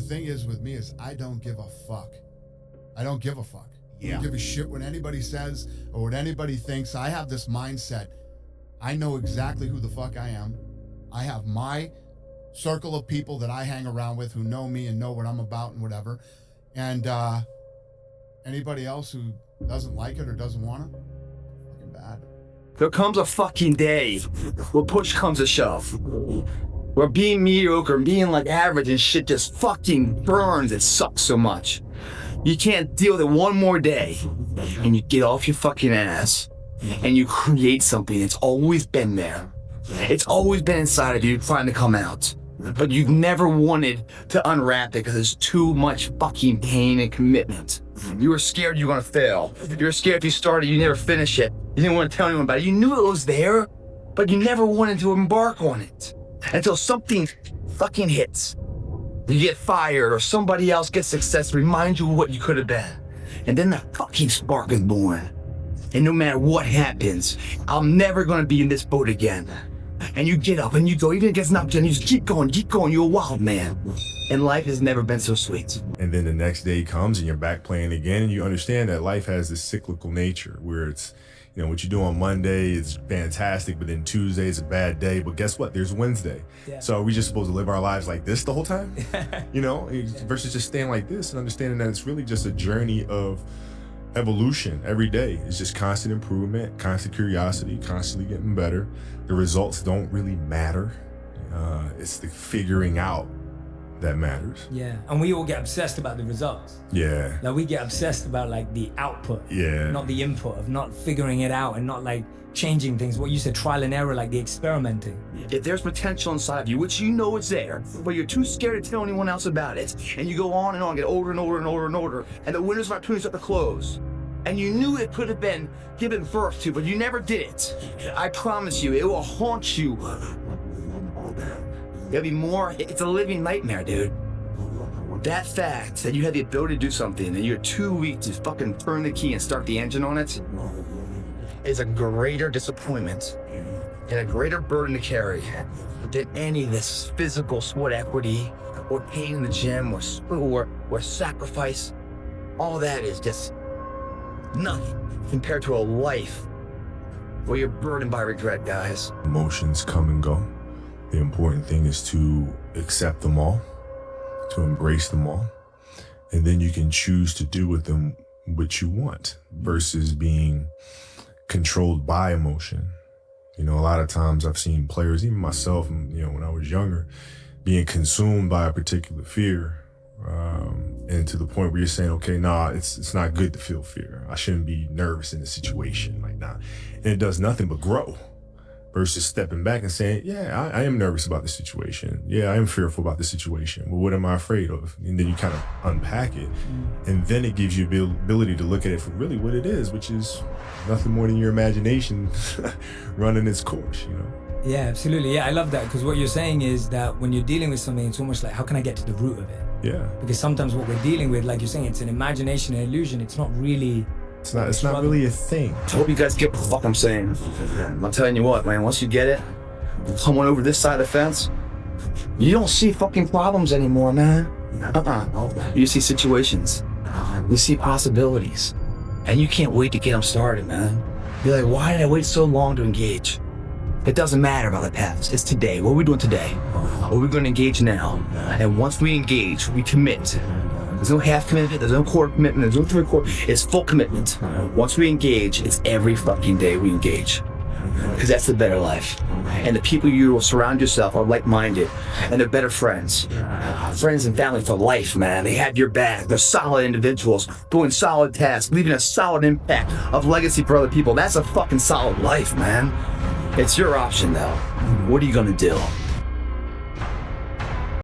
thing is with me is I don't give a fuck. I don't give a fuck. I don't give a shit what anybody says or what anybody thinks. I have this mindset. I know exactly who the fuck I am. I have my circle of people that I hang around with who know me and know what I'm about and whatever. And anybody else who doesn't like it or doesn't want it, fucking bad. There comes a fucking day where push comes to shove. Where being mediocre and being like average and shit just fucking burns. It sucks so much. You can't deal with it one more day. And you get off your fucking ass and you create something that's always been there. It's always been inside of you trying to come out. But you've never wanted to unwrap it because there's too much fucking pain and commitment. You were scared you were gonna fail. You were scared if you started, you never finish it. You didn't want to tell anyone about it. You knew it was there, but you never wanted to embark on it. Until something fucking hits. You get fired or somebody else gets success, reminds you of what you could have been. And then the fucking spark is born. And no matter what happens, I'm never gonna be in this boat again. And you get up and you go, even against an opportunity, you just keep going, you're a wild man. And life has never been so sweet. And then the next day comes and you're back playing again, and you understand that life has this cyclical nature where it's, you know, what you do on Monday is fantastic, but then Tuesday is a bad day. But guess what? There's Wednesday. Yeah. So are we just supposed to live our lives like this the whole time? You know, versus just staying like this and understanding that it's really just a journey of evolution every day. It's just constant improvement, constant curiosity, constantly getting better. The results don't really matter. It's the figuring out that matters. Yeah, and we all get obsessed about the results. Yeah. Like we get obsessed about like the output, not the input, of not figuring it out and not like changing things. What you said, trial and error, like the experimenting. If there's potential inside of you, which you know is there, but you're too scared to tell anyone else about it, and you go on and on, get older and older and older and older, and the windows of opportunity start to close. And you knew it could have been given birth to, but you never did it. I promise you, it will haunt you. There'll be more. It's a living nightmare, dude. That fact that you had the ability to do something and you're too weak to fucking turn the key and start the engine on it is a greater disappointment and a greater burden to carry than any of this physical sweat equity or pain in the gym or sacrifice. All that is just nothing compared to a life where you're burdened by regret, guys. Emotions come and go. The important thing is to accept them all, to embrace them all, and then you can choose to do with them what you want versus being controlled by emotion. You know, a lot of times I've seen players, even myself, you know, when I was younger, being consumed by a particular fear, and to the point where you're saying, okay, nah, it's not good to feel fear. I shouldn't be nervous in a situation like that. And it does nothing but grow. Versus stepping back and saying, yeah, I am nervous about the situation. Yeah, I am fearful about the situation. Well, what am I afraid of? And then you kind of unpack it. And then it gives you the ability to look at it for really what it is, which is nothing more than your imagination running its course, you know? Yeah, absolutely. Yeah, I love that, because what you're saying is that when you're dealing with something, it's almost like, how can I get to the root of it? Yeah. Because sometimes what we're dealing with, like you're saying, it's an imagination, an illusion. It's not really... It's not really a thing. I hope you guys get what the fuck I'm saying. I'm telling you what, man, once you get it, come on over this side of the fence, you don't see fucking problems anymore, man. You see situations. You see possibilities. And you can't wait to get them started, man. You're like, why did I wait so long to engage? It doesn't matter about the past. It's today. What are we doing today? What are we going to engage now? And once we engage, we commit. There's no half commitment, there's no quarter commitment, there's no three-quarter, it's full commitment. Once we engage, it's every fucking day we engage. Because that's the better life. And the people you will surround yourself are like-minded, and they're better friends. Friends and family for life, man. They have your back. They're solid individuals, doing solid tasks, leaving a solid impact of legacy for other people. That's a fucking solid life, man. It's your option, though. What are you gonna do?